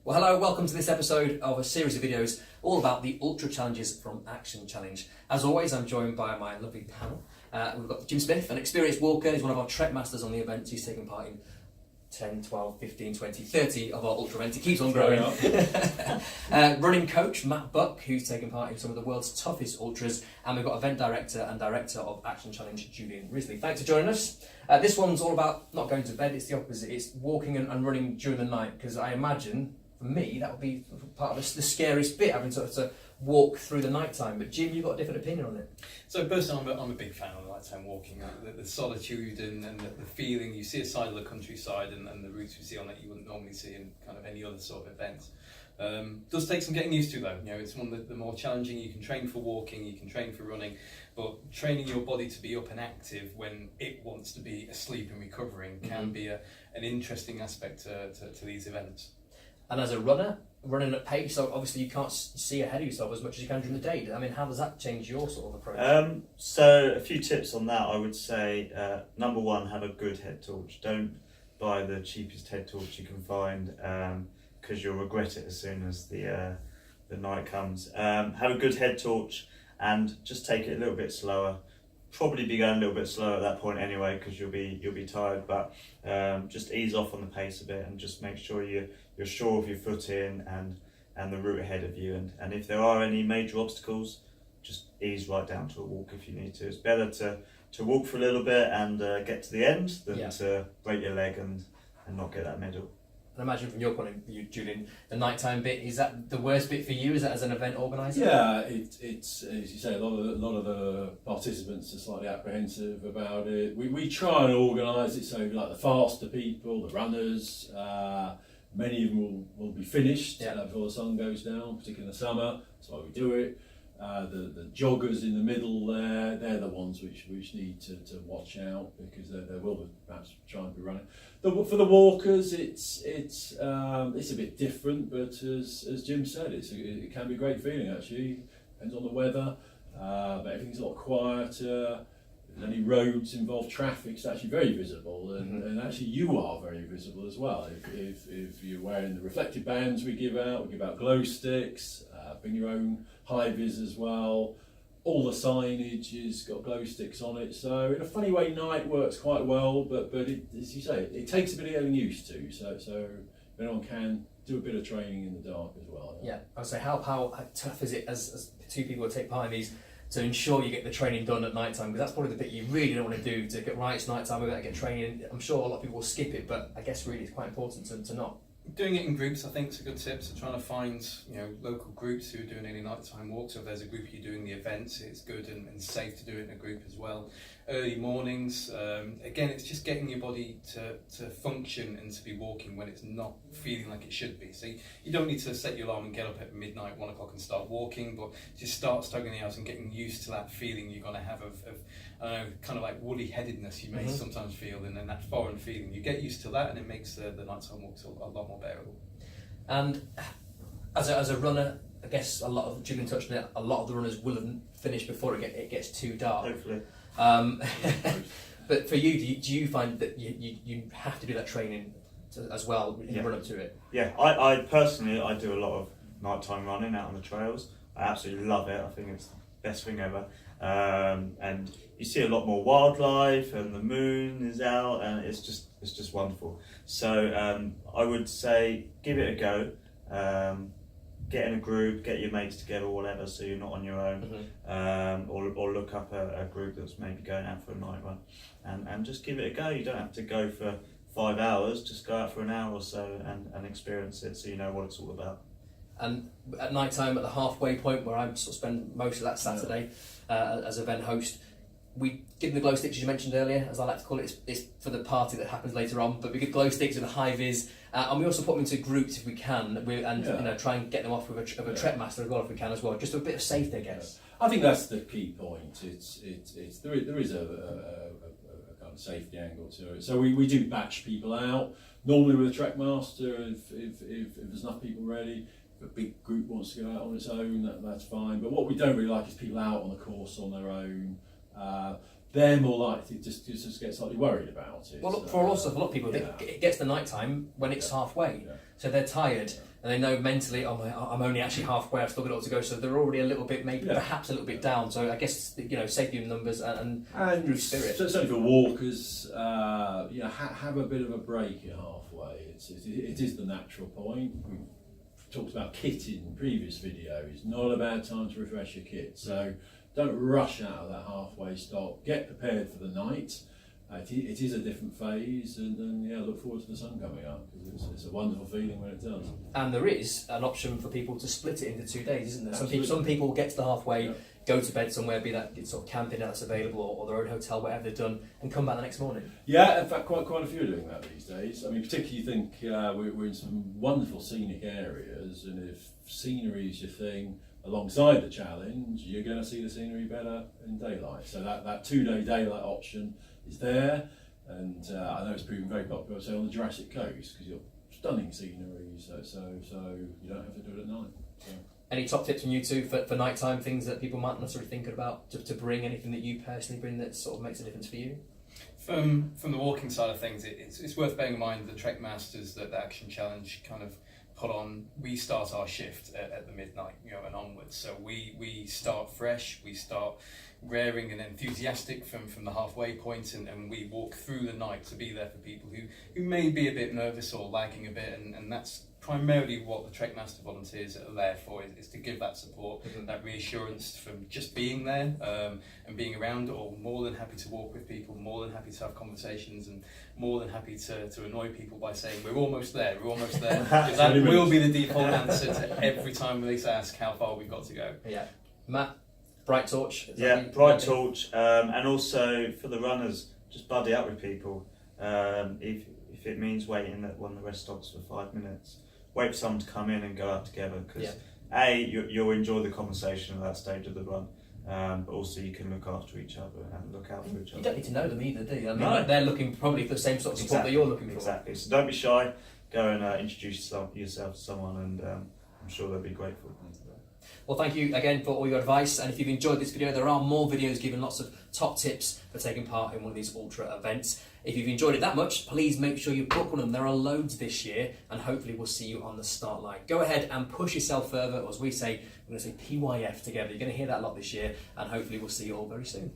Well, hello, welcome to this episode of a series of videos all about the Ultra Challenges from Action Challenge. As always, I'm joined by my lovely panel. We've got Jim Smith, an experienced walker. He's one of our Trek masters on the event. He's taken part in 10, 12, 15, 20, 30 of our Ultra events. He keeps on growing. Running coach, Matt Buck, who's taken part in some of the world's toughest Ultras. And we've got event director and director of Action Challenge, Julian Risley. Thanks for joining us. This one's all about not going to bed, it's the opposite. It's walking and running during the night, because I imagine, for me, that would be part of the scariest bit, having to walk through the night time. But Jim, you've got a different opinion on it. So personally, I'm a big fan of nighttime walking. The solitude and the feeling, you see a side of the countryside and the routes you see on it you wouldn't normally see in kind of any other sort of event. Does take some getting used to though. You know, it's one of the more challenging. You can train for walking, you can train for running, but training your body to be up and active when it wants to be asleep and recovering can be an interesting aspect to these events. And as a runner, running at pace, so obviously you can't see ahead of yourself as much as you can during the day. I mean, how does that change your sort of approach? So a few tips on that. I would say, number one, have a good head torch. Don't buy the cheapest head torch you can find, because you'll regret it as soon as the night comes. Have a good head torch and just take it a little bit slower. Probably be going a little bit slower at that point anyway, because you'll be tired, but just ease off on the pace a bit and just make sure you're sure of your footing and the route ahead of you, and if there are any major obstacles, just ease right down to a walk if you need to. It's better to walk for a little bit and get to the end than to break your leg and not get that medal. And imagine from your point of view, Julian, the nighttime bit, is that the worst bit for you? Is that as an event organiser? Yeah, it's as you say, a lot of the participants are slightly apprehensive about it. We try and organise it so like the faster people, the runners, many of them will be finished before the sun goes down, particularly in the summer. That's why we do it. The joggers in the middle there, they're the ones which need to watch out, because they will perhaps try and be running. For the walkers, it's a bit different, but as Jim said, it can be a great feeling actually. Depends on the weather, but everything's a lot quieter. If there's any roads involve traffic, it's actually very visible, and actually you are very visible as well. If you're wearing the reflective bands we give out glow sticks, bring your own high vis as well. All the signage has got glow sticks on it, so in a funny way night works quite well, but it, as you say, it takes a bit of getting used to, so anyone can do a bit of training in the dark as well. Yeah, I would say how tough is it as two people who take part in these to ensure you get the training done at night time, because that's probably the bit you really don't want to do, to get right, it's night time, we better get training. I'm sure a lot of people will skip it, but I guess really it's quite important to not. Doing it in groups, I think, is a good tip. So trying to find local groups who are doing any nighttime walks. So if there's a group you doing the events, it's good and safe to do it in a group as well. Early mornings, again, it's just getting your body to function and to be walking when it's not feeling like it should be. So you don't need to set your alarm and get up at midnight, 1 o'clock and start walking, but just start stugging the hours and getting used to that feeling you're going to have of kind of like woolly-headedness you may sometimes feel, and then that foreign feeling. You get used to that and it makes the nighttime walks a lot more bearable. And as a runner, I guess Julian touched on it, a lot of the runners will have finished before it gets too dark. Hopefully. But for you, do you find that you have to do that training as well in the run up to it? Yeah, I personally do a lot of nighttime running out on the trails. I absolutely love it. I think it's the best thing ever. And you see a lot more wildlife, and the moon is out, and it's just wonderful. So I would say give it a go. Get in a group, get your mates together, or whatever, so you're not on your own. Or look up a group that's maybe going out for a night run, and just give it a go. You don't have to go for 5 hours. Just go out for an hour or so and experience it, so you know what it's all about. And at night time, at the halfway point where I sort of spend most of that Saturday as event host, we give them the glow sticks, as you mentioned earlier, as I like to call it. It's for the party that happens later on, but we give glow sticks with a high vis, and we also put them into groups if we can, and try and get them off with a Trek master as well if we can as well, just a bit of safety, I guess. I think that's the key point. There is a kind of safety angle to it. So we do batch people out, normally with a Trek master if there's enough people ready. If a big group wants to go out on its own, that's fine. But what we don't really like is people out on the course on their own. They're more likely to just get slightly worried about it. Well, for a lot of people, it gets the night time when it's halfway, so they're tired. and they know mentally, oh my, I'm only actually halfway, I've still got it all to go, so they're already a little bit, maybe perhaps a little bit down. So I guess, you know, safety in numbers and group spirit. So certainly for walkers, you know, have a bit of a break at halfway. It is the natural point. We've talked about kit in previous videos. Not a bad time to refresh your kit. So don't rush out of that halfway stop. Get prepared for the night. It is a different phase, and yeah, look forward to the sun coming up, because it's a wonderful feeling when it does. And there is an option for people to split it into 2 days, isn't there? Absolutely. Some people get to the halfway, go to bed somewhere, be that sort of camping that's available, or their own hotel, whatever they've done, and come back the next morning. Yeah, in fact, quite a few are doing that these days. I mean, particularly you think we're in some wonderful scenic areas, and if scenery is your thing, alongside the challenge, you're going to see the scenery better in daylight. So that 2 day daylight option is there, and I know it's proven very popular, say on the Jurassic Coast, because you're stunning scenery, so you don't have to do it at night. So. Any top tips from you two for nighttime, things that people might not necessarily think about to bring, anything that you personally bring that sort of makes a difference for you? From the walking side of things, it's worth bearing in mind the Trek Masters that the Action Challenge kind of put on. We start our shift at the midnight, you know, and onwards. So we start fresh, we start raring and enthusiastic from the halfway point, and we walk through the night to be there for people who may be a bit nervous or lagging a bit, and that's primarily what the Trek Master volunteers are there for, is to give that support, that reassurance from just being there and being around, or more than happy to walk with people, more than happy to have conversations, and more than happy to annoy people by saying we're almost there, because that will be the default answer to every time they ask how far we've got to go. Yeah. Matt, bright torch? Yeah, bright torch, and also for the runners, just buddy up with people. If it means waiting at one of the rest stops for 5 minutes, wait for someone to come in and go out together, because you'll enjoy the conversation at that stage of the run, but also you can look after each other and look out for each other. You don't need to know them either, do you? I mean, No. They're looking probably for the same sort of support that you're looking for. Exactly, so don't be shy, go and introduce yourself to someone, and I'm sure they'll be grateful. Well, thank you again for all your advice, and if you've enjoyed this video, there are more videos giving lots of top tips for taking part in one of these ultra events. If you've enjoyed it that much, please make sure you book one of them. There are loads this year, and hopefully we'll see you on the start line. Go ahead and push yourself further, or as we say, we're going to say PYF together. You're going to hear that a lot this year, and hopefully we'll see you all very soon.